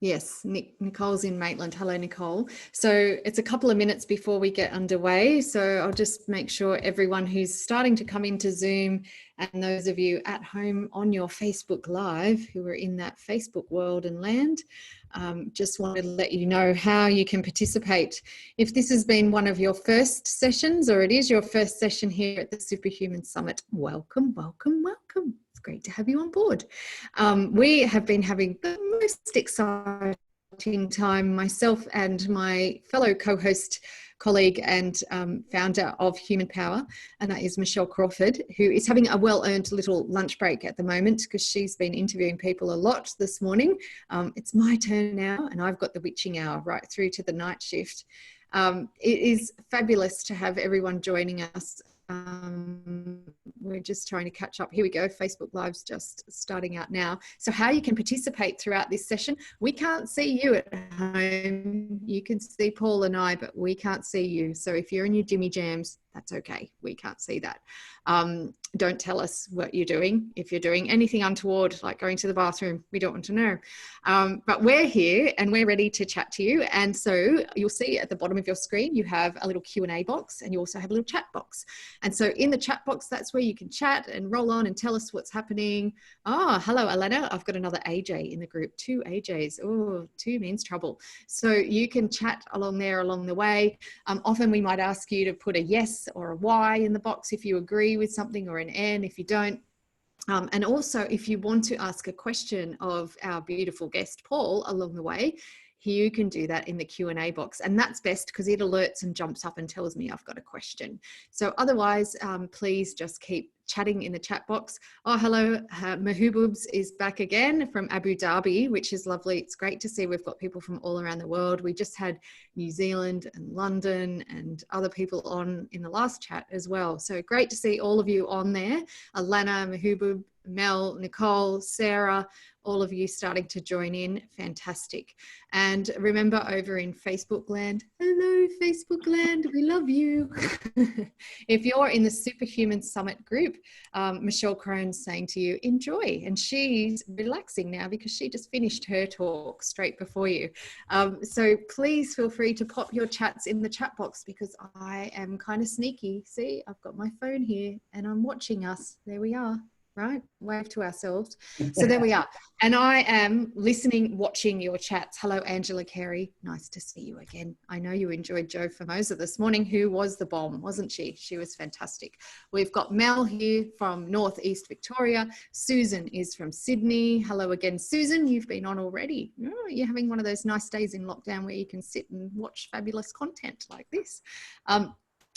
Yes, Nicole's in Maitland. Hello, Nicole. So it's a couple of minutes before we get underway. So I'll just make sure everyone who's starting to come into Zoom and those of you at home on your Facebook Live who are in that Facebook world and land, just wanted to let you know how you can participate. If this has been one of your first sessions or it is your first session here at the SuperHuman Summit, welcome, welcome, welcome. It's great to have you on board. We have been having the most exciting time, myself and my fellow co-host, colleague and founder of Human Power, and that is Michelle Crawford, who is having a well-earned little lunch break at the moment because she's been interviewing people a lot this morning. It's my turn now, and I've got the witching hour right through to the night shift. It is fabulous to have everyone joining us. We're just trying to catch up. Here we go. Facebook Live's just starting out now. So how you can participate throughout this session. We can't see you at home. You can see Paul and I, but we can't see you. So if you're in your Jimmy Jams, that's okay. We can't see that. Don't tell us what you're doing. If you're doing anything untoward, like going to the bathroom, we don't want to know. But we're here and we're ready to chat to you. And so you'll see at the bottom of your screen, you have a little Q&A box and you also have a little chat box. And so in the chat box, that's where you can chat and roll on and tell us what's happening. Oh, hello, Elena. I've got another AJ in the group, 2 AJs. Oh, 2 means trouble. So you can chat along there along the way. Often we might ask you to put a yes or a Y in the box if you agree with something, or an N if you don't. And also if you want to ask a question of our beautiful guest Paul along the way, you can do that in the Q&A box, and that's best because it alerts and jumps up and tells me I've got a question. So otherwise, please just keep chatting in the chat box. Oh, hello, Mahububs is back again from Abu Dhabi, which is lovely. It's great to see we've got people from all around the world. We just had New Zealand and London and other people on in the last chat as well. So great to see all of you on there. Alana, Mahubub, Mel, Nicole, Sarah, all of you starting to join in. Fantastic. And remember, over in Facebook land, hello Facebook land, we love you. If you're in the SuperHuman Summit group, Michelle Crone's saying to you, enjoy. And she's relaxing now because she just finished her talk straight before you. So please feel free to pop your chats in the chat box because I am kind of sneaky. See, I've got my phone here and I'm watching us. There we are. Right? Wave to ourselves. So there we are. And I am listening, watching your chats. Hello, Angela Carey. Nice to see you again. I know you enjoyed Joe Formosa this morning, who was the bomb, wasn't she? She was fantastic. We've got Mel here from Northeast Victoria. Susan is from Sydney. Hello again, Susan. You've been on already. Oh, you're having one of those nice days in lockdown where you can sit and watch fabulous content like this.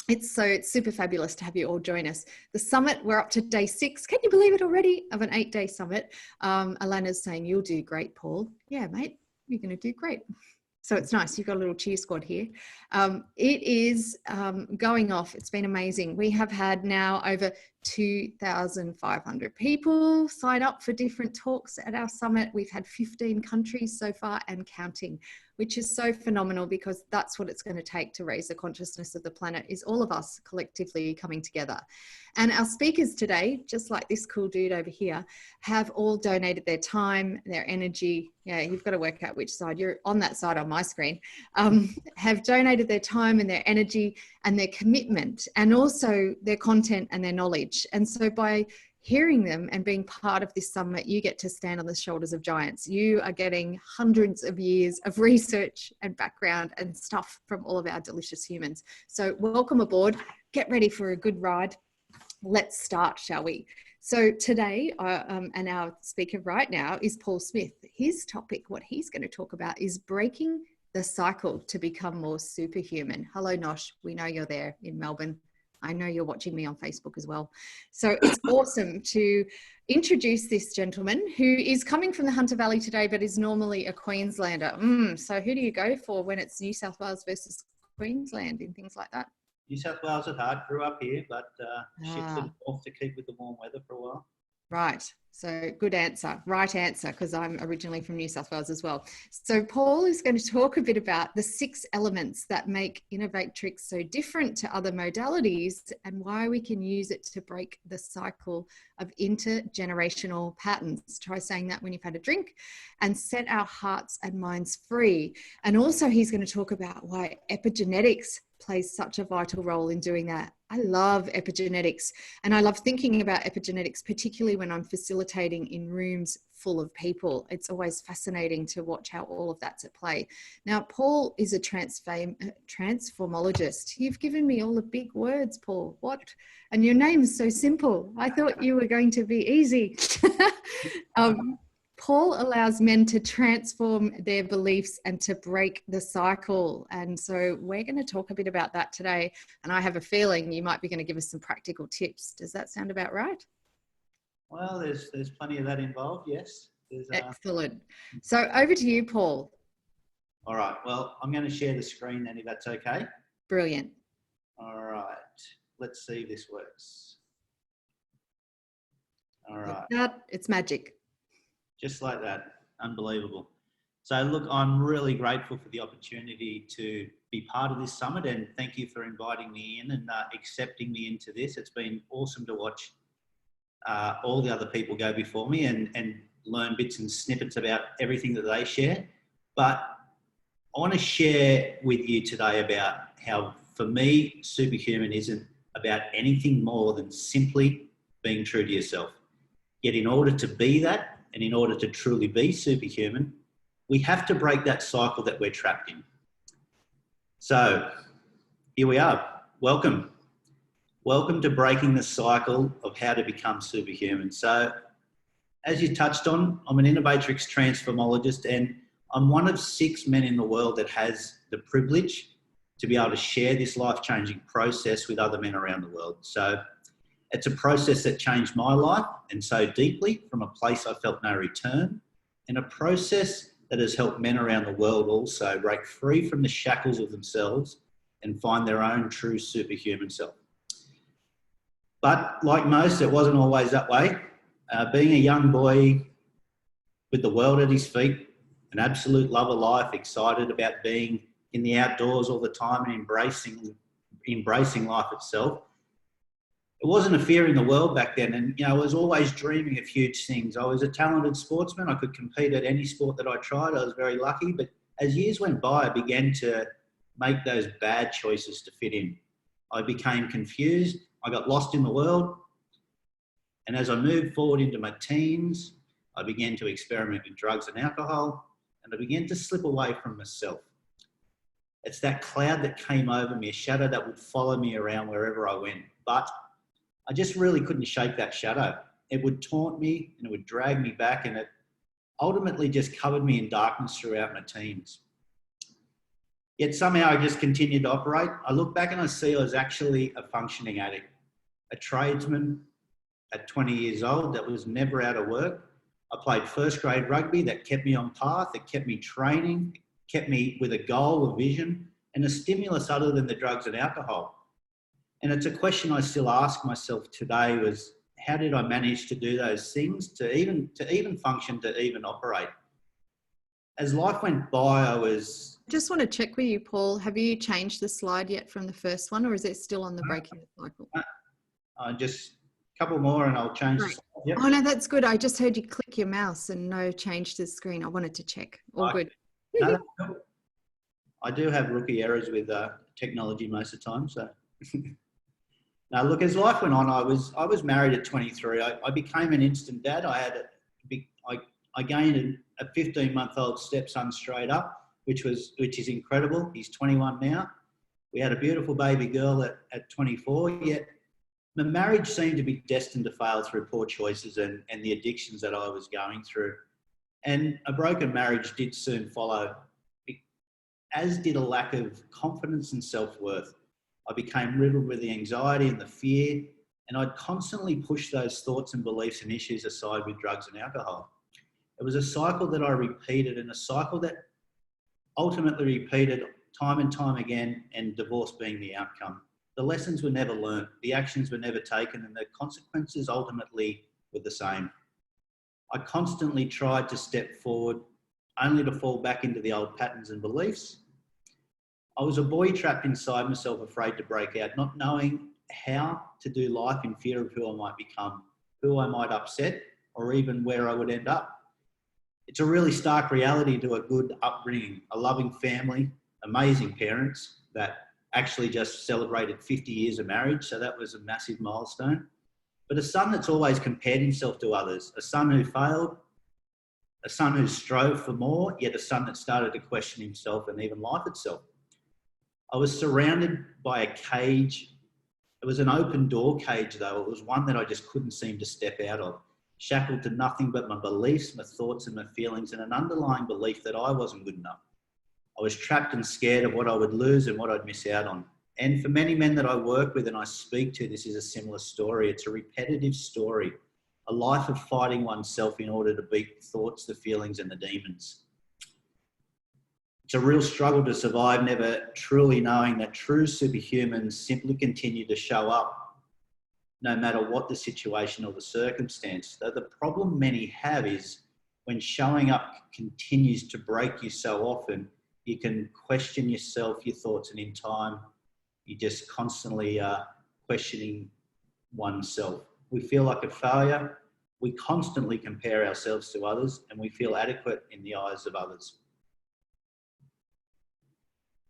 It's super fabulous to have you all join us. The summit, we're up to day 6. Can you believe it already? Of an 8-day summit. Alana's saying, you'll do great, Paul. Yeah, mate, you're going to do great. So it's nice. You've got a little cheer squad here. It is going off. It's been amazing. We have had now over 2,500 people sign up for different talks at our summit. We've had 15 countries so far and counting, which is so phenomenal because that's what it's going to take to raise the consciousness of the planet, is all of us collectively coming together. And our speakers today, just like this cool dude over here, have all donated their time, their energy. Yeah, you've got to work out which side. You're on that side on my screen. Have donated their time and their energy and their commitment, and also their content and their knowledge. And so by hearing them and being part of this summit, you get to stand on the shoulders of giants. You are getting hundreds of years of research and background and stuff from all of our delicious humans. So welcome aboard. Get ready for a good ride. Let's start, shall we? So today, and our speaker right now is Paul Smith. His topic, what he's going to talk about, is breaking the cycle to become more superhuman. Hello, Nosh. We know you're there in Melbourne. I know you're watching me on Facebook as well. So it's awesome to introduce this gentleman who is coming from the Hunter Valley today, but is normally a Queenslander. So who do you go for when it's New South Wales versus Queensland and things like that? New South Wales at heart, grew up here, but shifted off to keep with the warm weather for a while. Right. So good answer, right answer, because I'm originally from New South Wales as well. So Paul is going to talk a bit about the 6 elements that make Innovatrix so different to other modalities and why we can use it to break the cycle of intergenerational patterns. Try saying that when you've had a drink, and set our hearts and minds free. And also he's going to talk about why epigenetics plays such a vital role in doing that. I love epigenetics, and I love thinking about epigenetics, particularly when I'm facilitating in rooms full of people. It's always fascinating to watch how all of that's at play. Now, Paul is a transformologist. You've given me all the big words, Paul. What? And your name is so simple. I thought you were going to be easy. Paul allows men to transform their beliefs and to break the cycle. And so we're going to talk a bit about that today. And I have a feeling you might be going to give us some practical tips. Does that sound about right? Well, there's plenty of that involved, yes. Excellent. So over to you, Paul. All right. Well, I'm going to share the screen then, if that's okay. Brilliant. All right. Let's see if this works. All right. It's magic. Just like that. Unbelievable. So look, I'm really grateful for the opportunity to be part of this summit, and thank you for inviting me in and accepting me into this. It's been awesome to watch all the other people go before me and learn bits and snippets about everything that they share. But I want to share with you today about how, for me, Superhuman isn't about anything more than simply being true to yourself. Yet in order to be that, and in order to truly be superhuman, we have to break that cycle that we're trapped in. So here we are. Welcome. Welcome to breaking the cycle of how to become superhuman. So as you touched on, I'm an Innovatrix transformologist, and I'm one of 6 men in the world that has the privilege to be able to share this life-changing process with other men around the world. So it's a process that changed my life, and so deeply, from a place I felt no return, and a process that has helped men around the world also break free from the shackles of themselves and find their own true superhuman self. But like most, it wasn't always that way. Being a young boy with the world at his feet, an absolute love of life, excited about being in the outdoors all the time and embracing life itself, it wasn't a fear in the world back then. And, I was always dreaming of huge things. I was a talented sportsman. I could compete at any sport that I tried. I was very lucky. But as years went by, I began to make those bad choices to fit in. I became confused. I got lost in the world. And as I moved forward into my teens, I began to experiment with drugs and alcohol, and I began to slip away from myself. It's that cloud that came over me, a shadow that would follow me around wherever I went. But I just really couldn't shake that shadow. It would taunt me and it would drag me back, and it ultimately just covered me in darkness throughout my teens. Yet somehow I just continued to operate. I look back and I see I was actually a functioning addict, a tradesman at 20 years old that was never out of work. I played first grade rugby that kept me on path, that kept me training, kept me with a goal, a vision, and a stimulus other than the drugs and alcohol. And it's a question I still ask myself today: was how did I manage to do those things, to even function, to even operate? As life went by, I just want to check with you, Paul. Have you changed the slide yet from the first one, or is it still on the breaking the cycle? Just a couple more and I'll change the slide. Yep. Oh no, that's good. I just heard you click your mouse and no change to the screen. I wanted to check. All good. No, that's cool. I do have rookie errors with technology most of the time, so. Now, look, as life went on, I was married at 23. I became an instant dad. I gained a 15-month-old stepson straight up, which is incredible. He's 21 now. We had a beautiful baby girl at 24. Yet my marriage seemed to be destined to fail through poor choices and the addictions that I was going through. And a broken marriage did soon follow, as did a lack of confidence and self-worth. I became riddled with the anxiety and the fear, and I'd constantly push those thoughts and beliefs and issues aside with drugs and alcohol. It was a cycle that I repeated, and a cycle that ultimately repeated time and time again, and divorce being the outcome. The lessons were never learned, the actions were never taken, and the consequences ultimately were the same. I constantly tried to step forward, only to fall back into the old patterns and beliefs. I was a boy trapped inside myself, afraid to break out, not knowing how to do life, in fear of who I might become, who I might upset, or even where I would end up. It's a really stark reality to a good upbringing, a loving family, amazing parents that actually just celebrated 50 years of marriage, so that was a massive milestone. But a son that's always compared himself to others, a son who failed, a son who strove for more, yet a son that started to question himself and even life itself. I was surrounded by a cage. It was an open door cage though. It was one that I just couldn't seem to step out of. Shackled to nothing but my beliefs, my thoughts and my feelings, and an underlying belief that I wasn't good enough. I was trapped and scared of what I would lose and what I'd miss out on. And for many men that I work with and I speak to, this is a similar story. It's a repetitive story, a life of fighting oneself in order to beat the thoughts, the feelings and the demons. It's a real struggle to survive, never truly knowing that true superhumans simply continue to show up no matter what the situation or the circumstance. Though the problem many have is when showing up continues to break you so often, you can question yourself, your thoughts, and in time, you just constantly questioning oneself. We feel like a failure. We constantly compare ourselves to others and we feel adequate in the eyes of others.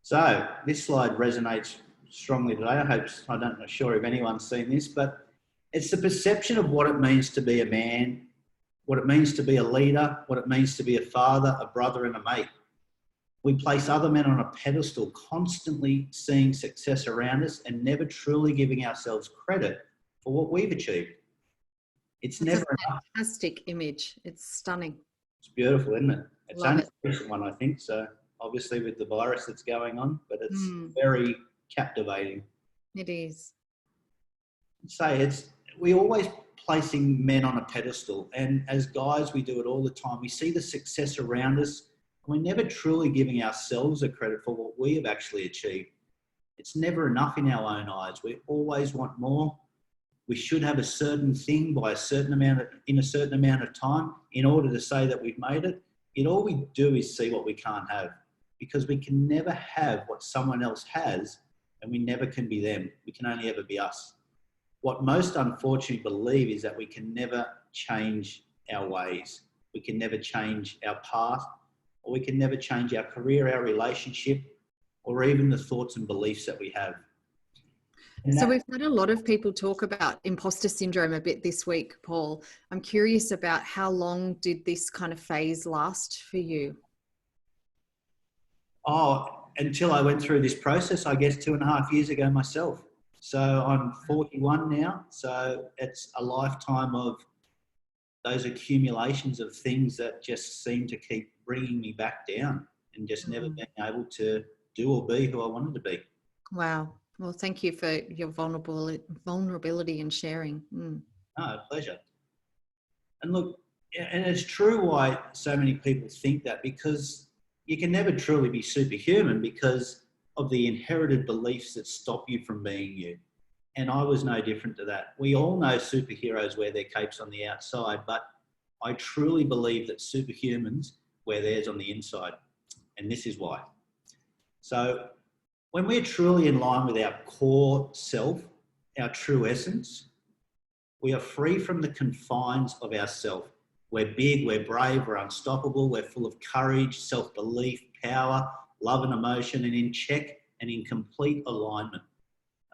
So this slide resonates strongly today. I'm not sure if anyone's seen this, but it's the perception of what it means to be a man, what it means to be a leader, what it means to be a father, a brother and a mate. We place other men on a pedestal, constantly seeing success around us and never truly giving ourselves credit for what we've achieved. It's never enough. Fantastic image. It's stunning. It's beautiful, isn't it? It's Love only it. a recent one, I think. So obviously with the virus that's going on, but it's very captivating. It is. We always placing men on a pedestal, and as guys we do it all the time. We see the success around us and we're never truly giving ourselves a credit for what we have actually achieved. It's never enough in our own eyes. We always want more. We should have a certain thing by a certain amount of time in order to say that we've made it. All we do is see what we can't have, because we can never have what someone else has and we never can be them. We can only ever be us. What most unfortunately believe is that we can never change our ways. We can never change our path, or we can never change our career, our relationship, or even the thoughts and beliefs that we have. So we've had a lot of people talk about imposter syndrome a bit this week, Paul. I'm curious about how long did this kind of phase last for you? Oh, until I went through this process, I guess 2.5 years ago myself. So I'm 41 now. So it's a lifetime of those accumulations of things that just seem to keep bringing me back down and just never being able to do or be who I wanted to be. Wow. Well, thank you for your vulnerability and sharing. No, pleasure. And look, and it's true why so many people think that, because you can never truly be superhuman because of the inherited beliefs that stop you from being you. And I was no different to that. We all know superheroes wear their capes on the outside, but I truly believe that superhumans wear theirs on the inside. And this is why. So when we're truly in line with our core self, our true essence, we are free from the confines of ourself. We're big, we're brave, we're unstoppable, we're full of courage, self-belief, power, love and emotion, and in check and in complete alignment.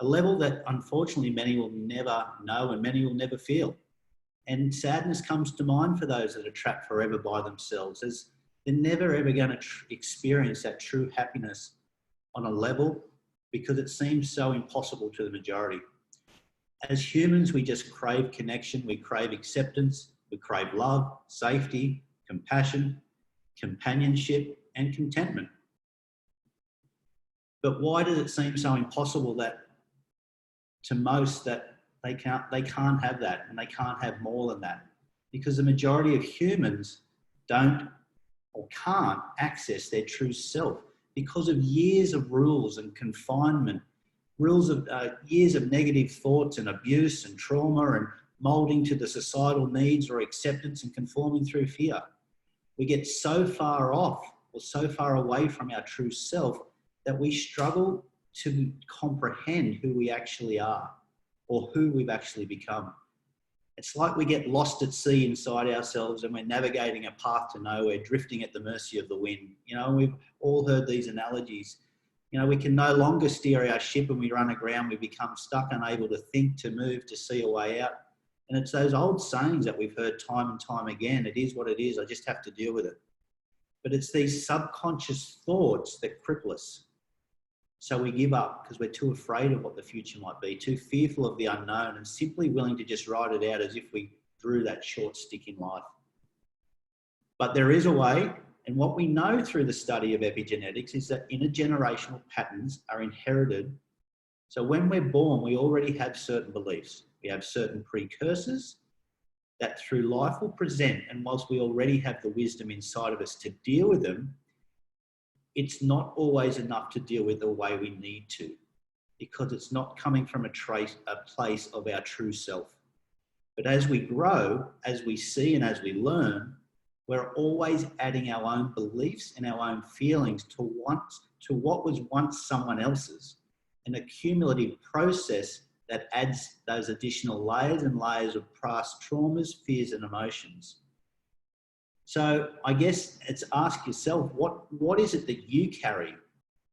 A level that unfortunately many will never know and many will never feel. And sadness comes to mind for those that are trapped forever by themselves, as they're never ever going to experience that true happiness on a level because it seems so impossible to the majority. As humans, we just crave connection, we crave acceptance, we crave love, safety, compassion, companionship, and contentment. But why does it seem so impossible that to most that they can't have that and they can't have more than that? Because the majority of humans don't or can't access their true self because of years of rules and confinement, rules of years of negative thoughts and abuse and trauma and molding to the societal needs or acceptance and conforming through fear. We get so far off or so far away from our true self that we struggle to comprehend who we actually are or who we've actually become. It's like we get lost at sea inside ourselves and we're navigating a path to nowhere, drifting at the mercy of the wind. You know, we've all heard these analogies. You know, we can no longer steer our ship and we run aground. We become stuck, unable to think, to move, to see a way out. And it's those old sayings that we've heard time and time again. It is what it is. I just have to deal with it. But it's these subconscious thoughts that cripple us. So we give up because we're too afraid of what the future might be, too fearful of the unknown, and simply willing to just ride it out as if we drew that short stick in life. But there is a way, and what we know through the study of epigenetics is that intergenerational patterns are inherited. So when we're born, we already have certain beliefs. We have certain precursors that through life will present, and whilst we already have the wisdom inside of us to deal with them, it's not always enough to deal with the way we need to, because it's not coming from a place of our true self. But as we grow, as we see and as we learn, we're always adding our own beliefs and our own feelings to what was once someone else's, an accumulative process that adds those additional layers and layers of past traumas, fears and emotions. So I guess it's ask yourself, what is it that you carry?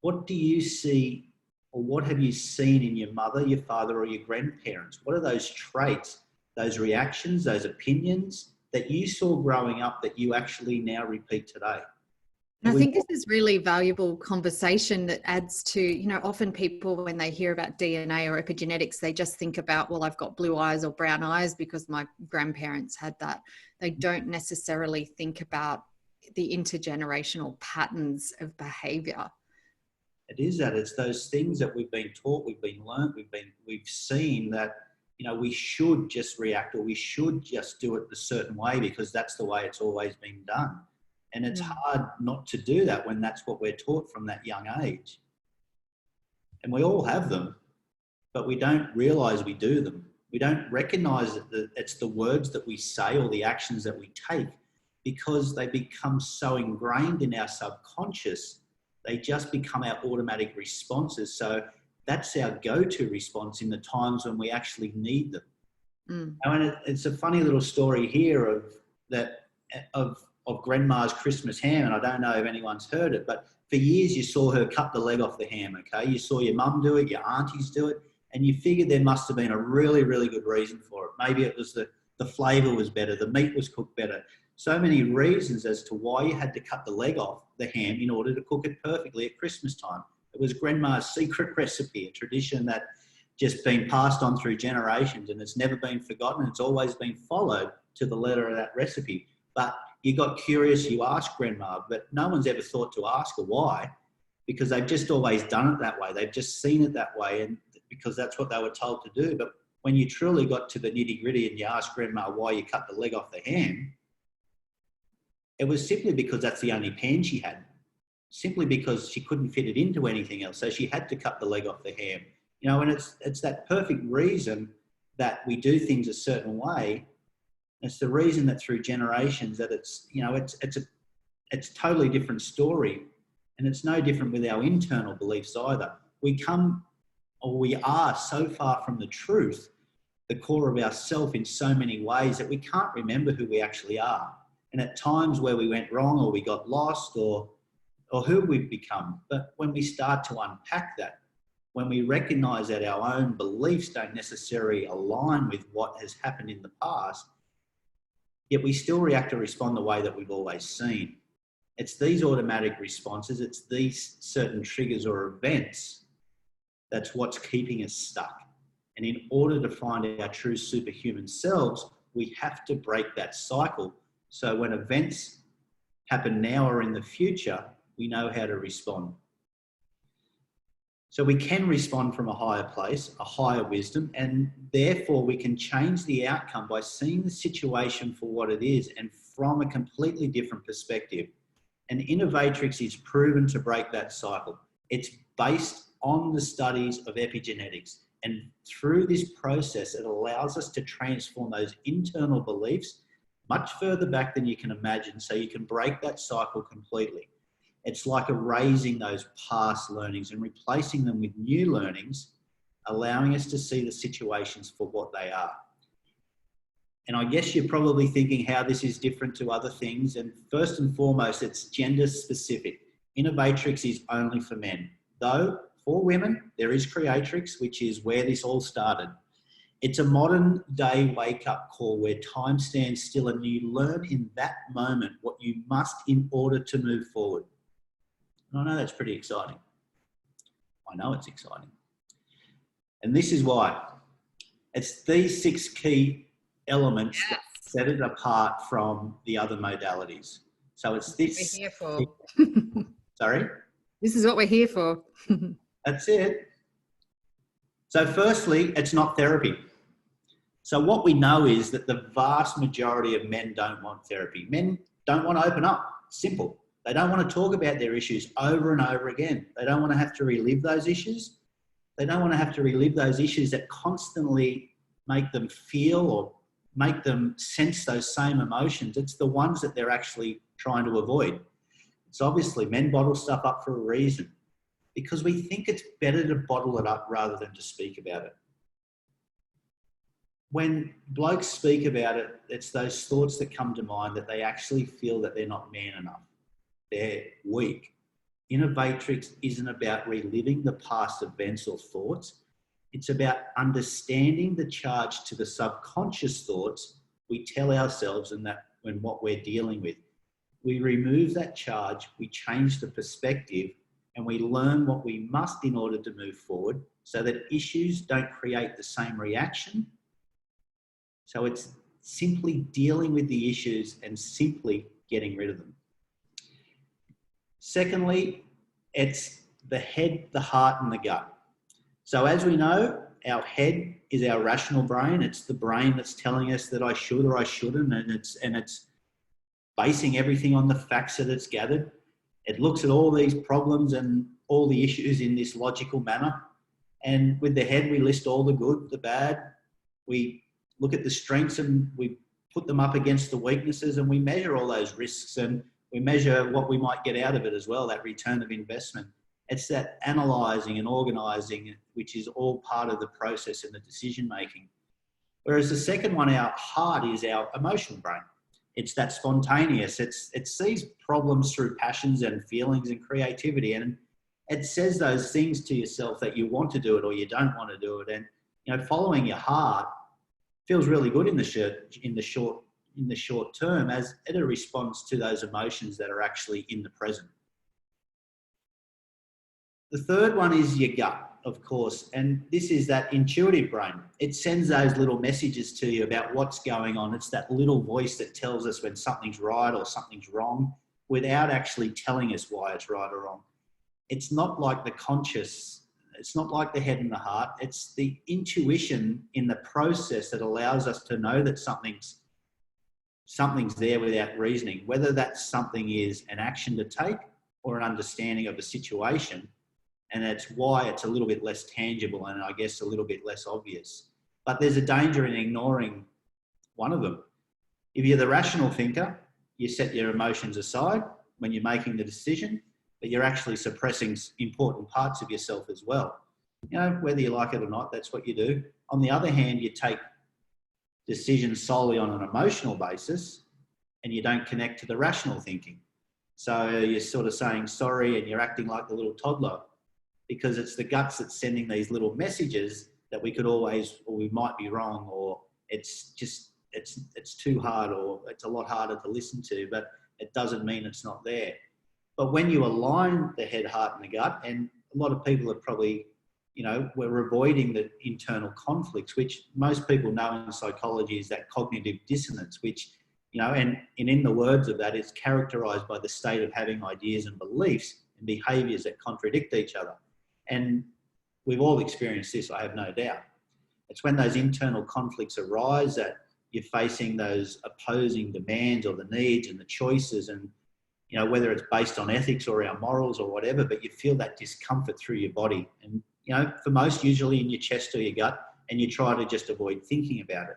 What do you see, or what have you seen in your mother, your father, or your grandparents? What are those traits, those reactions, those opinions that you saw growing up that you actually now repeat today? And I think this is really valuable conversation that adds to, you know, often people when they hear about DNA or epigenetics, they just think about, well, I've got blue eyes or brown eyes because my grandparents had that. They don't necessarily think about the intergenerational patterns of behavior. It is that. It's those things that we've been taught, we've been learnt, we've seen that, you know, we should just react or we should just do it a certain way because that's the way it's always been done. And it's hard not to do that when that's what we're taught from that young age. And we all have them, but we don't realise we do them. We don't recognise that it's the words that we say or the actions that we take because they become so ingrained in our subconscious, they just become our automatic responses. So that's our go-to response in the times when we actually need them. I mean, it's a funny little story here of Grandma's Christmas ham, and I don't know if anyone's heard it, but for years you saw her cut the leg off the ham, okay? You saw your mum do it, your aunties do it, and you figured there must have been a really, really good reason for it. Maybe it was the flavour was better, the meat was cooked better. So many reasons as to why you had to cut the leg off the ham in order to cook it perfectly at Christmas time. It was Grandma's secret recipe, a tradition that just been passed on through generations, and it's never been forgotten. It's always been followed to the letter of that recipe. But you got curious, you asked Grandma, but no one's ever thought to ask her why, because they've just always done it that way. They've just seen it that way, and because that's what they were told to do. But when you truly got to the nitty gritty and you asked Grandma why you cut the leg off the ham, it was simply because that's the only pan she had, simply because she couldn't fit it into anything else. So she had to cut the leg off the ham. You know, and it's that perfect reason that we do things a certain way. It's the reason that through generations that it's, you know, it's a totally different story, and it's no different with our internal beliefs either. We are so far from the truth, the core of ourself in so many ways that we can't remember who we actually are. And at times where we went wrong or we got lost or who we've become. But when we start to unpack that, when we recognize that our own beliefs don't necessarily align with what has happened in the past, yet we still react or respond the way that we've always seen. It's these automatic responses, it's these certain triggers or events that's what's keeping us stuck. And in order to find our true superhuman selves, we have to break that cycle. So when events happen now or in the future, we know how to respond. So we can respond from a higher place, a higher wisdom, and therefore we can change the outcome by seeing the situation for what it is and from a completely different perspective. And Innovatrix is proven to break that cycle. It's based on the studies of epigenetics. And through this process, it allows us to transform those internal beliefs much further back than you can imagine, so you can break that cycle completely. It's like erasing those past learnings and replacing them with new learnings, allowing us to see the situations for what they are. And I guess you're probably thinking how this is different to other things. And first and foremost, it's gender specific. Innovatrix is only for men, though for women, there is Creatrix, which is where this all started. It's a modern day wake up call where time stands still and you learn in that moment what you must in order to move forward. And I know that's pretty exciting. I know it's exciting. And this is why. It's these 6 key elements that set it apart from the other modalities. So it's this. We're here for. Sorry? This is what we're here for. That's it. So firstly, it's not therapy. So what we know is that the vast majority of men don't want therapy. Men don't want to open up. Simple. They don't want to talk about their issues over and over again. They don't want to have to relive those issues. They don't want to have to relive those issues that constantly make them feel or make them sense those same emotions. It's the ones that they're actually trying to avoid. So obviously men bottle stuff up for a reason, because we think it's better to bottle it up rather than to speak about it. When blokes speak about it, it's those thoughts that come to mind that they actually feel that they're not man enough. They're weak. Innovatrix isn't about reliving the past events or thoughts. It's about understanding the charge to the subconscious thoughts we tell ourselves and that when what we're dealing with. We remove that charge, we change the perspective, and we learn what we must in order to move forward so that issues don't create the same reaction. So it's simply dealing with the issues and simply getting rid of them. Secondly, it's the head, the heart, and the gut. So as we know, our head is our rational brain. It's the brain that's telling us that I should or I shouldn't, and it's basing everything on the facts that it's gathered. It looks at all these problems and all the issues in this logical manner. And with the head, we list all the good, the bad. We look at the strengths and we put them up against the weaknesses, and we measure all those risks and we measure what we might get out of it as well, that return of investment. It's that analysing and organising, which is all part of the process and the decision making. Whereas the second one, our heart, is our emotional brain. It's that spontaneous. It sees problems through passions and feelings and creativity, and it says those things to yourself that you want to do it or you don't want to do it. And following your heart feels really good in the short term, as it responds to those emotions that are actually in the present. The third one is your gut, of course, and this is that intuitive brain. It sends those little messages to you about what's going on. It's that little voice that tells us when something's right or something's wrong without actually telling us why it's right or wrong. It's not like the conscious, it's not like the head and the heart. It's the intuition in the process that allows us to know that something's there without reasoning, whether that something is an action to take or an understanding of a situation. And that's why it's a little bit less tangible and I guess a little bit less obvious. But there's a danger in ignoring one of them. If you're the rational thinker, you set your emotions aside when you're making the decision, but you're actually suppressing important parts of yourself as well. Whether you like it or not, that's what you do. On the other hand, you take decisions solely on an emotional basis and you don't connect to the rational thinking. So you're sort of saying sorry and you're acting like the little toddler, because it's the guts that's sending these little messages that we could always, or we might be wrong, or it's too hard, or it's a lot harder to listen to, but it doesn't mean it's not there. But when you align the head, heart, and the gut, and a lot of people are probably, we're avoiding the internal conflicts, which most people know in psychology is that cognitive dissonance, which, and in the words of that, is characterized by the state of having ideas and beliefs and behaviors that contradict each other. And we've all experienced this, I have no doubt. It's when those internal conflicts arise that you're facing those opposing demands or the needs and the choices, and whether it's based on ethics or our morals or whatever, but you feel that discomfort through your body, and for most usually in your chest or your gut, and you try to just avoid thinking about it.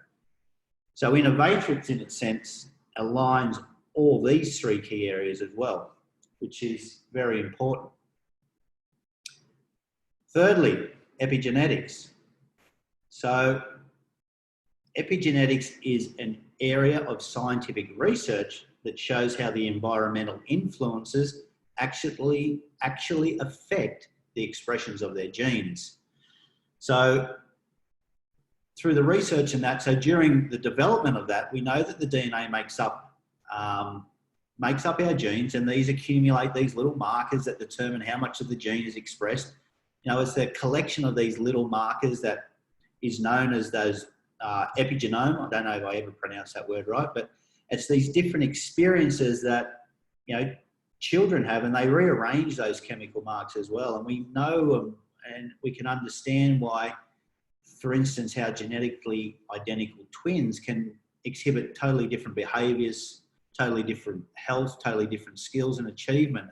So Innovatrix, in its sense, aligns all these three key areas as well, which is very important. Thirdly, epigenetics. So epigenetics is an area of scientific research that shows how the environmental influences actually affect the expressions of their genes. So through the research in that, so during the development of that, we know that the DNA makes up our genes, and these accumulate these little markers that determine how much of the gene is expressed. It's the collection of these little markers that is known as those epigenome. I don't know if I ever pronounced that word right, but it's these different experiences that, children have, and they rearrange those chemical marks as well. And we know and we can understand why, for instance, how genetically identical twins can exhibit totally different behaviours, totally different health, totally different skills and achievement.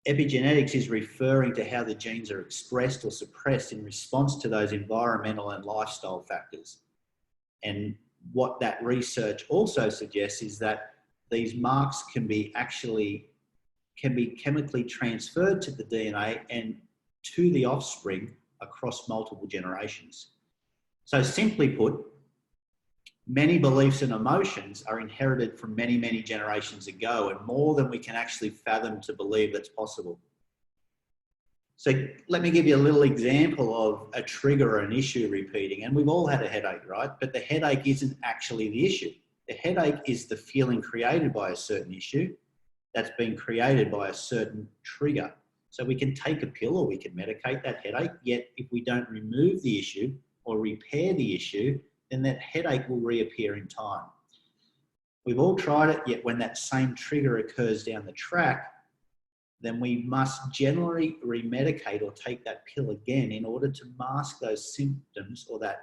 Epigenetics is referring to how the genes are expressed or suppressed in response to those environmental and lifestyle factors. And what that research also suggests is that these marks can be chemically transferred to the DNA and to the offspring across multiple generations. So simply put, many beliefs and emotions are inherited from many, many generations ago, and more than we can actually fathom to believe that's possible. So let me give you a little example of a trigger or an issue repeating. And we've all had a headache, right? But the headache isn't actually the issue. The headache is the feeling created by a certain issue that's been created by a certain trigger. So we can take a pill or we can medicate that headache, yet if we don't remove the issue or repair the issue, then that headache will reappear in time. We've all tried it, yet when that same trigger occurs down the track, then we must generally remedicate or take that pill again in order to mask those symptoms or that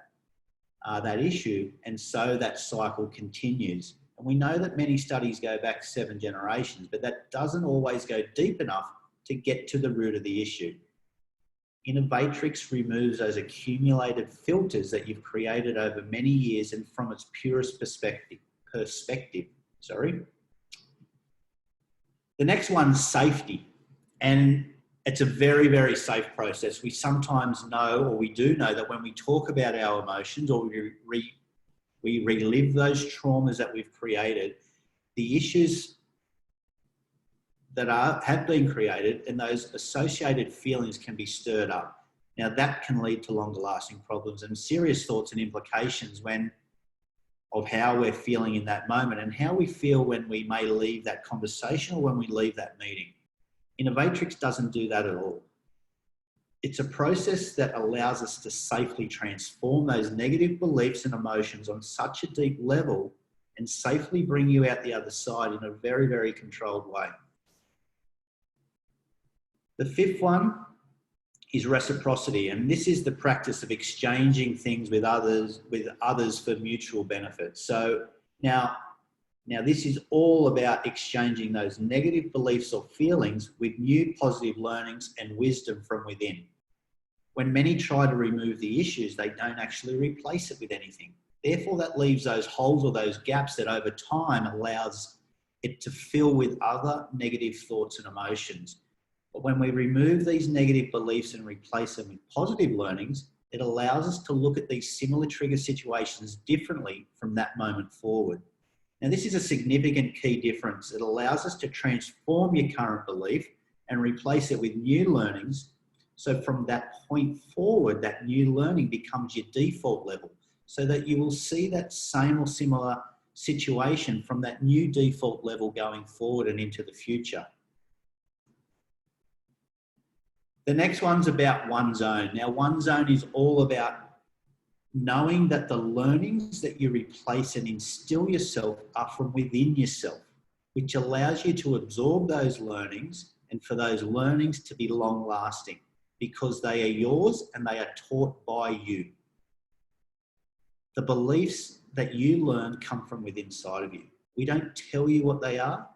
issue, and so that cycle continues. And we know that many studies go back 7 generations, but that doesn't always go deep enough to get to the root of the issue. Innovatrix removes those accumulated filters that you've created over many years and from its purest perspective. The next one's safety. And it's a very, very safe process. We sometimes know, or we do know, that when we talk about our emotions or we relive those traumas that we've created, the issues that have been created and those associated feelings can be stirred up. Now that can lead to longer lasting problems and serious thoughts and implications of how we're feeling in that moment and how we feel when we may leave that conversation or when we leave that meeting. Innovatrix doesn't do that at all. It's a process that allows us to safely transform those negative beliefs and emotions on such a deep level and safely bring you out the other side in a very, very controlled way. The fifth one is reciprocity, and this is the practice of exchanging things with others for mutual benefit. So now this is all about exchanging those negative beliefs or feelings with new positive learnings and wisdom from within. When many try to remove the issues, they don't actually replace it with anything. Therefore, that leaves those holes or those gaps that over time allows it to fill with other negative thoughts and emotions. But when we remove these negative beliefs and replace them with positive learnings, it allows us to look at these similar trigger situations differently from that moment forward. Now, this is a significant key difference. It allows us to transform your current belief and replace it with new learnings. So from that point forward, that new learning becomes your default level so that you will see that same or similar situation from that new default level going forward and into the future. The next one's about one zone. Now, one zone is all about knowing that the learnings that you replace and instill yourself are from within yourself, which allows you to absorb those learnings and for those learnings to be long lasting because they are yours and they are taught by you. The beliefs that you learn come from within inside of you. We don't tell you what they are.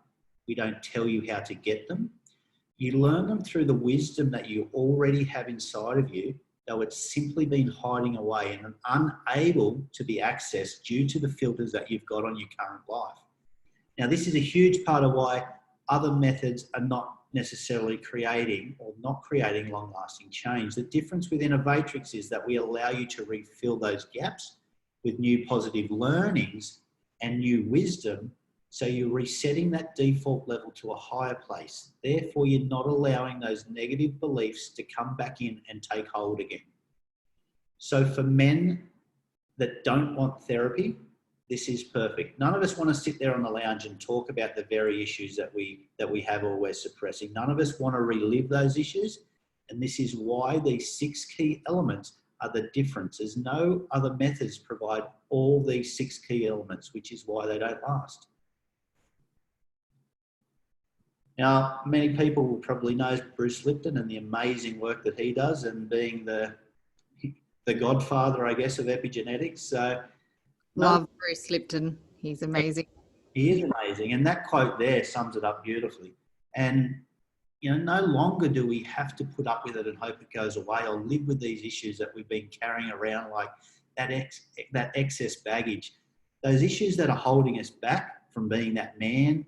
We don't tell you how to get them. You learn them through the wisdom that you already have inside of you, though it's simply been hiding away and unable to be accessed due to the filters that you've got on your current life. Now, this is a huge part of why other methods are not necessarily creating or not creating long-lasting change. The difference with Innovatrix is that we allow you to refill those gaps with new positive learnings and new wisdom. So you're resetting that default level to a higher place. Therefore, you're not allowing those negative beliefs to come back in and take hold again. So for men that don't want therapy, this is perfect. None of us want to sit there on the lounge and talk about the very issues that we have or we're suppressing. None of us want to relive those issues. And this is why these 6 key elements are the difference. There's no other methods provide all these 6 key elements, which is why they don't last. Now, many people will probably know Bruce Lipton and the amazing work that he does, and being the godfather, I guess, of epigenetics. So, Love Bruce Lipton. He's amazing. He is amazing. And that quote there sums it up beautifully. And, you know, no longer do we have to put up with it and hope it goes away, or live with these issues that we've been carrying around, like that excess baggage. Those issues that are holding us back from being that man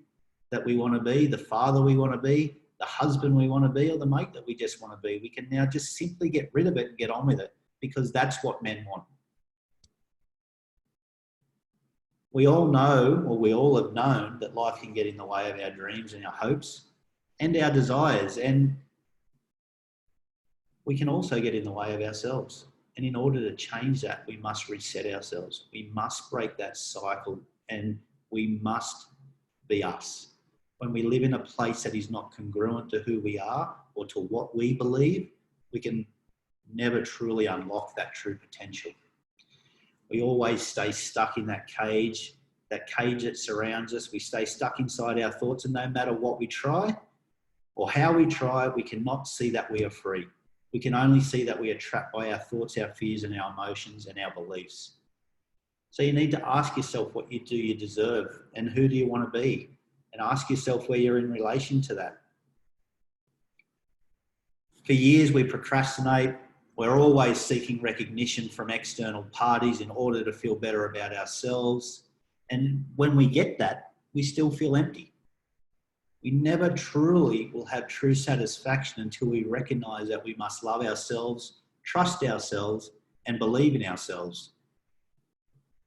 that we want to be, the father we want to be, the husband we want to be, or the mate that we just want to be. We can now just simply get rid of it and get on with it, because that's what men want. We all know, or we all have known, that life can get in the way of our dreams and our hopes and our desires. And we can also get in the way of ourselves. And in order to change that, we must reset ourselves. We must break that cycle, and we must be us. When we live in a place that is not congruent to who we are or to what we believe, we can never truly unlock that true potential. We always stay stuck in that cage that surrounds us. We stay stuck inside our thoughts, and no matter what we try or how we try, we cannot see that we are free. We can only see that we are trapped by our thoughts, our fears, and our emotions and our beliefs. So you need to ask yourself what you deserve, and who do you want to be? And ask yourself where you're in relation to that. For years, we procrastinate. We're always seeking recognition from external parties in order to feel better about ourselves. And when we get that, we still feel empty. We never truly will have true satisfaction until we recognize that we must love ourselves, trust ourselves, and believe in ourselves.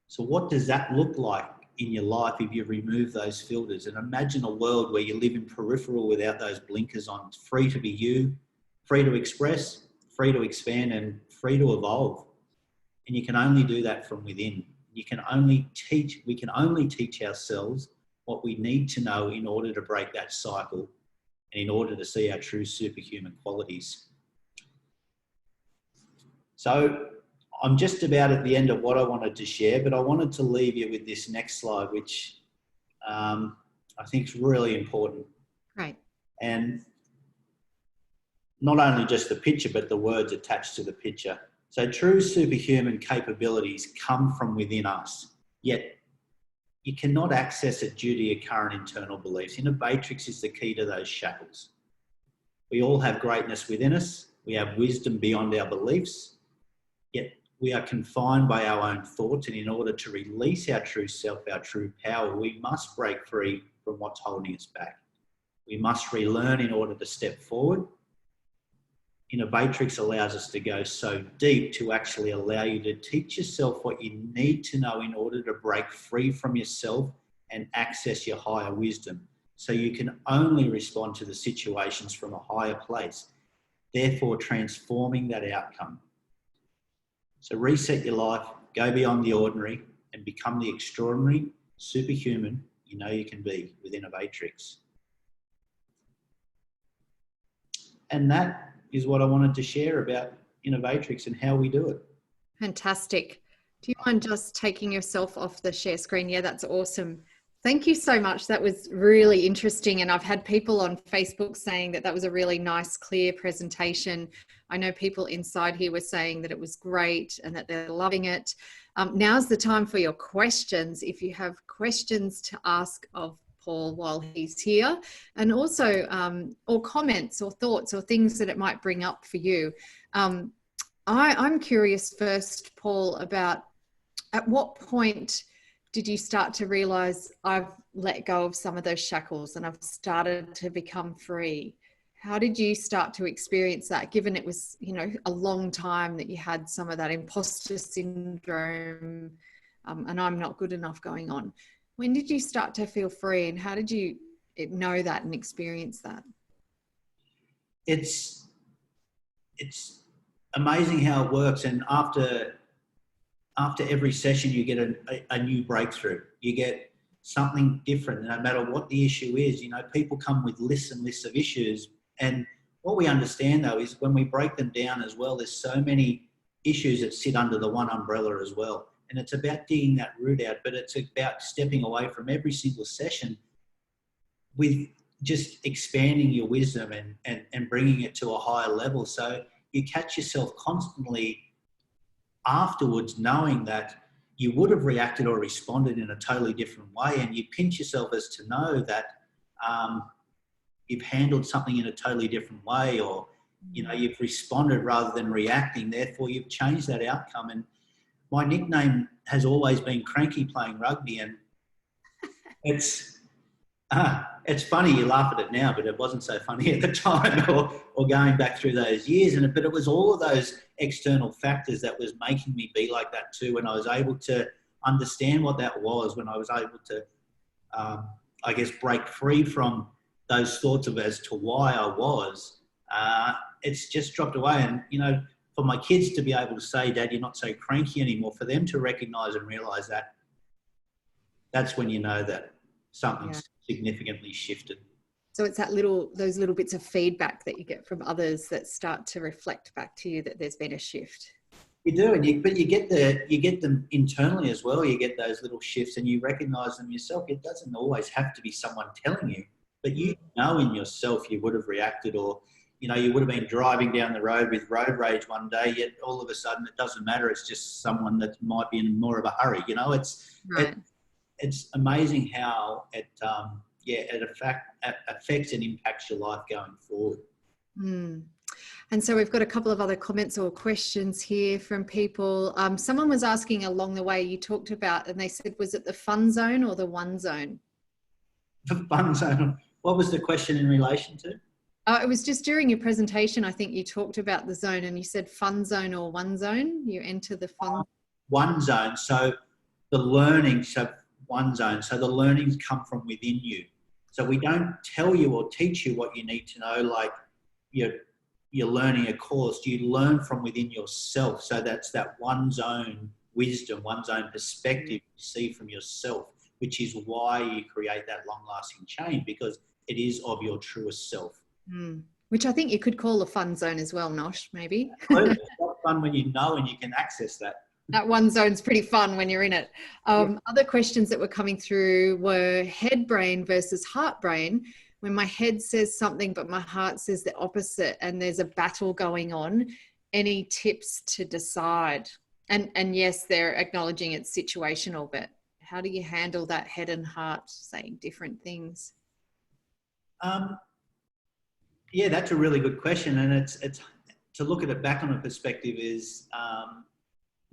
So what does that look like in your life if you remove those filters? And imagine a world where you live in peripheral without those blinkers on, free to be you, free to express, free to expand, and free to evolve. And you can only do that from within. We can only teach ourselves what we need to know in order to break that cycle and in order to see our true superhuman qualities. So I'm just about at the end of what I wanted to share, but I wanted to leave you with this next slide, which I think is really important. Right. And not only just the picture, but the words attached to the picture. So true superhuman capabilities come from within us, yet you cannot access it due to your current internal beliefs. Innovatrix is the key to those shackles. We all have greatness within us. We have wisdom beyond our beliefs, yet we are confined by our own thoughts. And in order to release our true self, our true power, we must break free from what's holding us back. We must relearn in order to step forward. Innovatrix allows us to go so deep to actually allow you to teach yourself what you need to know in order to break free from yourself and access your higher wisdom. So you can only respond to the situations from a higher place, therefore transforming that outcome. So reset your life, go beyond the ordinary, and become the extraordinary superhuman you know you can be with Innovatrix. And that is what I wanted to share about Innovatrix and how we do it. Fantastic. Do you mind just taking yourself off the share screen? Yeah, that's awesome. Thank you so much. That was really interesting. And I've had people on Facebook saying that that was a really nice, clear presentation. I know people inside here were saying that it was great and that they're loving it. Now's the time for your questions. If you have questions to ask of Paul while he's here, and also or comments or thoughts or things that it might bring up for you. I'm curious first, Paul, about at what point did you start to realize I've let go of some of those shackles and I've started to become free? How did you start to experience that, given it was, you know, a long time that you had some of that imposter syndrome and I'm not good enough going on? When did you start to feel free, and how did you know that and experience that? It's amazing how it works. And after every session, you get a new breakthrough. You get something different, no matter what the issue is. You know, people come with lists and lists of issues. And what we understand, though, is when we break them down as well, there's so many issues that sit under the one umbrella as well. And it's about digging that root out, but it's about stepping away from every single session with just expanding your wisdom and bringing it to a higher level. So you catch yourself constantly afterwards knowing that you would have reacted or responded in a totally different way, and you pinch yourself as to know that you've handled something in a totally different way, or you know, you've responded rather than reacting, therefore you've changed that outcome. And my nickname has always been Cranky playing rugby, and it's funny, you laugh at it now, but it wasn't so funny at the time or going back through those years. But it was all of those external factors that was making me be like that too. When I was able to understand what that was, when I was able to, I guess, break free from those thoughts of as to why I was, it's just dropped away. And, you know, for my kids to be able to say, Dad, you're not so cranky anymore, for them to recognise and realise that, that's when you know that something's significantly shifted. So it's those little bits of feedback that you get from others that start to reflect back to you that there's been a shift. You do, but you get them internally as well. You get those little shifts and you recognise them yourself. It doesn't always have to be someone telling you, but you know in yourself you would have reacted, or you know, you would have been driving down the road with road rage one day, yet all of a sudden it doesn't matter. It's just someone that might be in more of a hurry. You know, it's amazing how it affects and impacts your life going forward. And so we've got a couple of other comments or questions here from people. Someone was asking along the way, you talked about, and they said, was it the fun zone or the one zone? The fun zone. What was the question in relation to? It was just during your presentation, I think you talked about the zone and you said fun zone or one zone. You enter the fun. One zone. So the learning, one zone. So the learnings come from within you. So we don't tell you or teach you what you need to know, like you're learning a course. You learn from within yourself. So that's that one zone wisdom, one zone perspective you see from yourself, which is why you create that long-lasting change, because it is of your truest self. Which I think you could call a fun zone as well, Nosh, maybe. It's not fun when you know and you can access that. That one zone's pretty fun when you're in it. Other questions that were coming through were head brain versus heart brain. When my head says something but my heart says the opposite and there's a battle going on, any tips to decide? And yes, they're acknowledging it's situational, but how do you handle that head and heart saying different things? Yeah, that's a really good question. And it's to look at it back on a perspective is,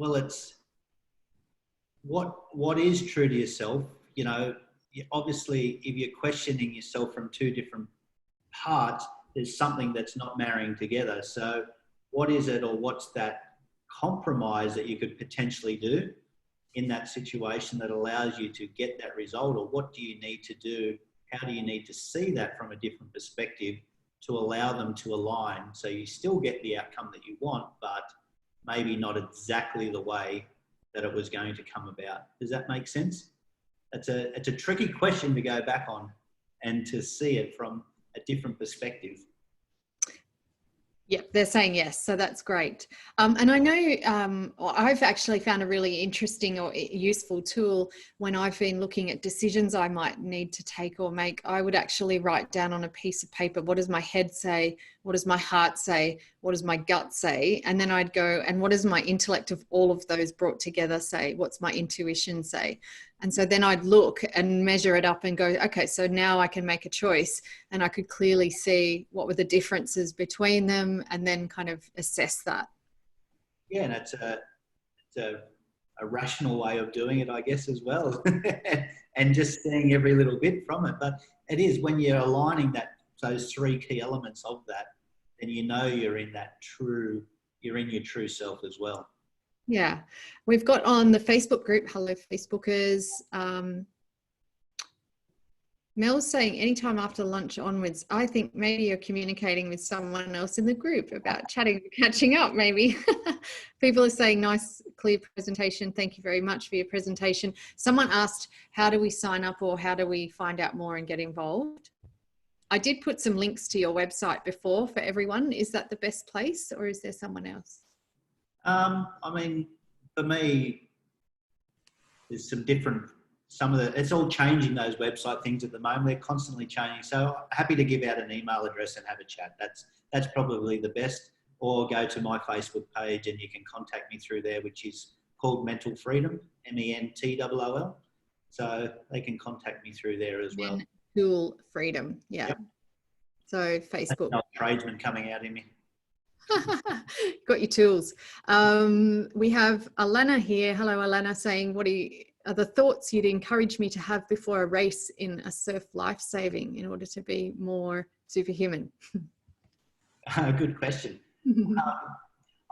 it's what is true to yourself. You know, obviously if you're questioning yourself from two different parts, there's something that's not marrying together. So what is it, or what's that compromise that you could potentially do in that situation that allows you to get that result? Or what do you need to do? How do you need to see that from a different perspective to allow them to align, so you still get the outcome that you want, but maybe not exactly the way that it was going to come about? Does that make sense? It's a tricky question to go back on and to see it from a different perspective. Yep, they're saying yes, so that's great. And I know I've actually found a really interesting or useful tool when I've been looking at decisions I might need to take or make. I would actually write down on a piece of paper, what does my head say? What does my heart say? What does my gut say? And then I'd go, and what does my intellect of all of those brought together say? What's my intuition say? And so then I'd look and measure it up and go, okay, so now I can make a choice, and I could clearly see what were the differences between them, and then kind of assess that. Yeah, and it's a rational way of doing it, I guess, as well, and just seeing every little bit from it. But it is when you're aligning those three key elements of that, then you know you're in your true self as well. Yeah, we've got on the Facebook group, hello Facebookers, Mel's saying anytime after lunch onwards. I think maybe you're communicating with someone else in the group about chatting, catching up maybe. People are saying nice, clear presentation. Thank you very much for your presentation. Someone asked, how do we sign up, or how do we find out more and get involved? I did put some links to your website before for everyone. Is that the best place, or is there someone else? I mean, for me, there's it's all changing, those website things at the moment. They're constantly changing. So happy to give out an email address and have a chat. That's probably the best. Or go to my Facebook page and you can contact me through there, which is called Mental Freedom, MENTOOL. So they can contact me through there as well. Mental Freedom, yeah. Yep. So Facebook. No tradesman coming out in me. Got your tools. We have Alana here. Hello, Alana, saying, what are the thoughts you'd encourage me to have before a race in a surf lifesaving in order to be more superhuman? Good question.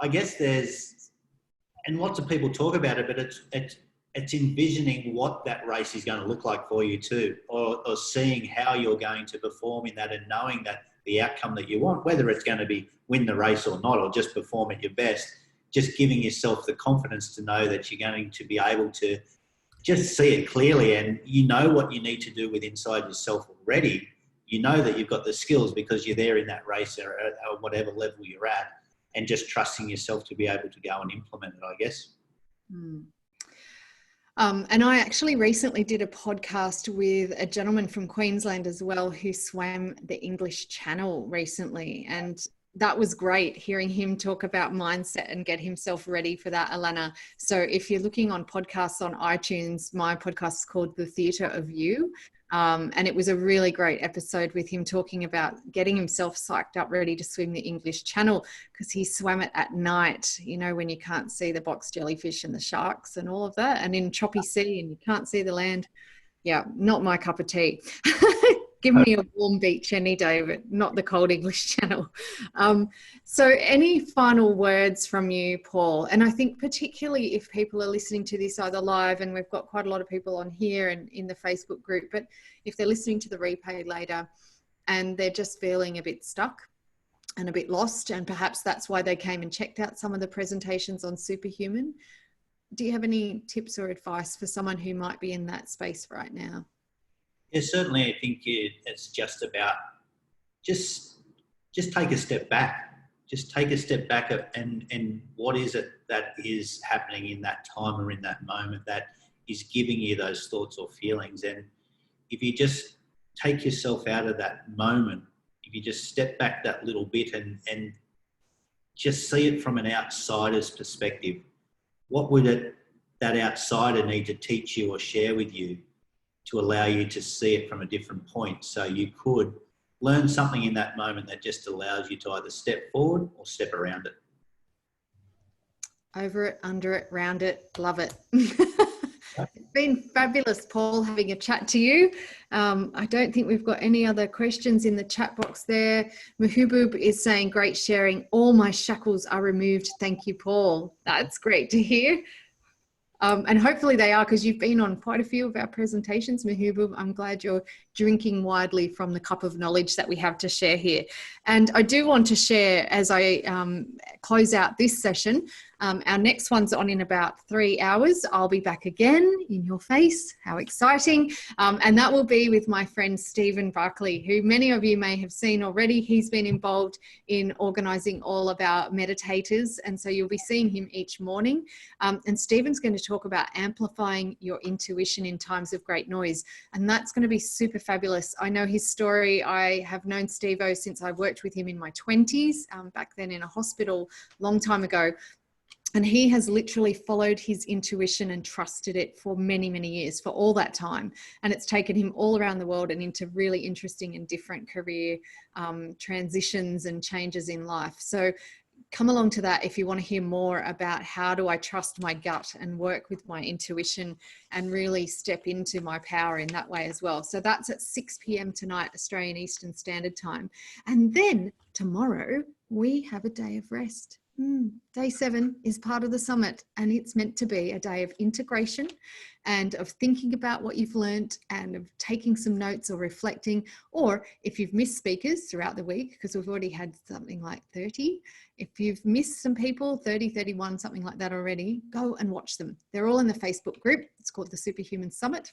I guess and lots of people talk about it, but it's envisioning what that race is going to look like for you too, or seeing how you're going to perform in that, and knowing that the outcome that you want, whether it's going to be win the race or not, or just perform at your best, just giving yourself the confidence to know that you're going to be able to just see it clearly, and you know what you need to do with inside yourself already. You know that you've got the skills because you're there in that race, or whatever level you're at, and just trusting yourself to be able to go and implement it, I guess. And I actually recently did a podcast with a gentleman from Queensland as well, who swam the English Channel recently. And that was great hearing him talk about mindset and get himself ready for that, Alana. So if you're looking on podcasts on iTunes, my podcast is called The Theatre of You. And it was a really great episode with him talking about getting himself psyched up, ready to swim the English Channel, because he swam it at night, you know, when you can't see the box jellyfish and the sharks and all of that, and in choppy sea and you can't see the land. Yeah, not my cup of tea. Give me a warm beach any day, but not the cold English Channel. So any final words from you, Paul? And I think particularly if people are listening to this either live, and we've got quite a lot of people on here and in the Facebook group, but if they're listening to the replay later and they're just feeling a bit stuck and a bit lost, and perhaps that's why they came and checked out some of the presentations on SuperHuman, do you have any tips or advice for someone who might be in that space right now? Yeah, certainly. I think it's just about just take a step back. Just take a step back and what is it that is happening in that time or in that moment that is giving you those thoughts or feelings. And if you just take yourself out of that moment, if you just step back that little bit and just see it from an outsider's perspective, what would that outsider need to teach you or share with you to allow you to see it from a different point, so you could learn something in that moment that just allows you to either step forward or step around it. Over it, under it, round it, love it. It's been fabulous, Paul, having a chat to you. I don't think we've got any other questions in the chat box there. Mahubub is saying, great sharing. All my shackles are removed. Thank you, Paul. That's great to hear. And hopefully they are, because you've been on quite a few of our presentations, Mahubub. I'm glad you're drinking widely from the cup of knowledge that we have to share here. And I do want to share, as I close out this session, our next one's on in about 3 hours. I'll be back again in your face. How exciting. And that will be with my friend Stephen Barkley, who many of you may have seen already. He's been involved in organising all of our meditators. And so you'll be seeing him each morning. And Stephen's going to talk about amplifying your intuition in times of great noise. And that's going to be super fabulous. I know his story. I have known Steve-O since I worked with him in my 20s, back then in a hospital long time ago. And he has literally followed his intuition and trusted it for many, many years, for all that time. And it's taken him all around the world and into really interesting and different career transitions and changes in life. So come along to that if you want to hear more about how do I trust my gut and work with my intuition and really step into my power in that way as well. So that's at 6 p.m. tonight, Australian Eastern Standard Time. And then tomorrow we have a day of rest. Day 7 is part of the summit, and it's meant to be a day of integration and of thinking about what you've learned and of taking some notes or reflecting. Or if you've missed speakers throughout the week, because we've already had something like 30, if you've missed some people, 30, 31, something like that already, go and watch them. They're all in the Facebook group. It's called the SuperHuman Summit.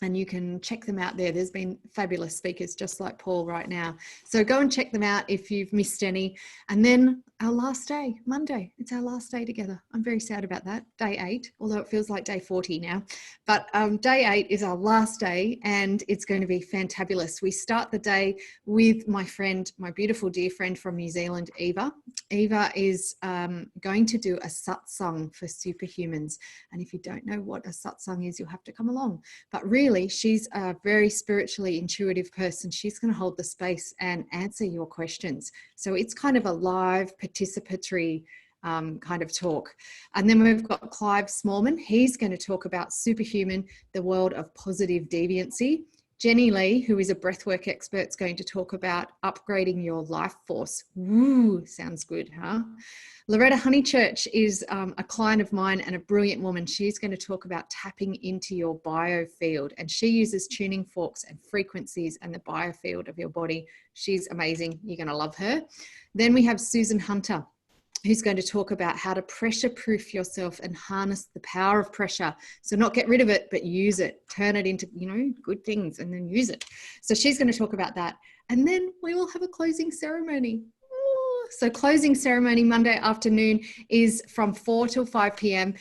And you can check them out there. There's been fabulous speakers just like Paul right now. So go and check them out if you've missed any. And then our last day, Monday, it's our last day together. I'm very sad about that. Day 8, although it feels like day 40 now. But day 8 is our last day, and it's going to be fantabulous. We start the day with my friend, my beautiful dear friend from New Zealand, Eva. Eva is going to do a satsang for superhumans. And if you don't know what a satsang is, you'll have to come along. But really, she's a very spiritually intuitive person. She's going to hold the space and answer your questions. So it's kind of a live participatory kind of talk. And then we've got Clive Smallman. He's going to talk about Superhuman, the world of positive deviancy. Jenny Lee, who is a breathwork expert, is going to talk about upgrading your life force. Woo, sounds good, huh? Loretta Honeychurch is a client of mine and a brilliant woman. She's going to talk about tapping into your biofield, and she uses tuning forks and frequencies and the biofield of your body. She's amazing. You're going to love her. Then we have Susan Hunter, who's going to talk about how to pressure proof yourself and harness the power of pressure. So not get rid of it, but use it, turn it into, good things and then use it. So she's going to talk about that. And then we will have a closing ceremony. So closing ceremony Monday afternoon is from 4 till 5 p.m.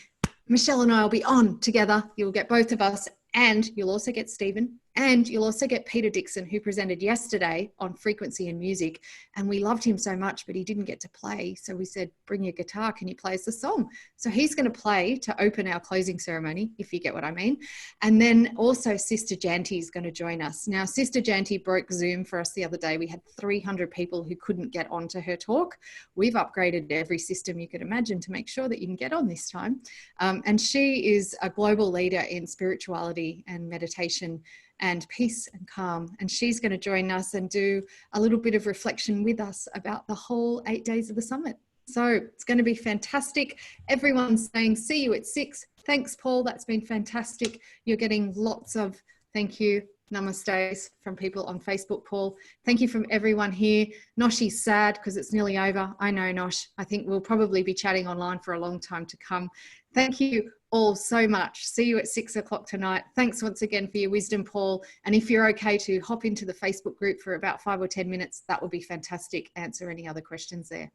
Michelle and I will be on together. You'll get both of us, and you'll also get Stephen, and you'll also get Peter Dixon, who presented yesterday on frequency and music. And we loved him so much, but he didn't get to play. So we said, bring your guitar. Can you play us the song? So he's going to play to open our closing ceremony, if you get what I mean. And then also Sister Janti is going to join us. Now, Sister Janti broke Zoom for us the other day. We had 300 people who couldn't get onto her talk. We've upgraded every system you could imagine to make sure that you can get on this time. And she is a global leader in spirituality and meditation and peace and calm. And she's going to join us and do a little bit of reflection with us about the whole 8 days of the summit. So it's going to be fantastic. Everyone's saying, see you at 6. Thanks, Paul. That's been fantastic. You're getting lots of thank you, namastes from people on Facebook, Paul. Thank you from everyone here. Noshi's sad because it's nearly over. I know, Nosh. I think we'll probably be chatting online for a long time to come. Thank you all so much. See you at 6 o'clock tonight. Thanks once again for your wisdom, Paul. And if you're okay to hop into the Facebook group for about 5 or 10 minutes, that would be fantastic. Answer any other questions there.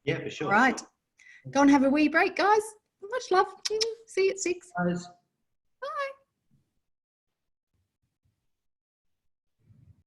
Yeah, for sure. All right. Go and have a wee break, guys. Much love. See you at 6. Guys.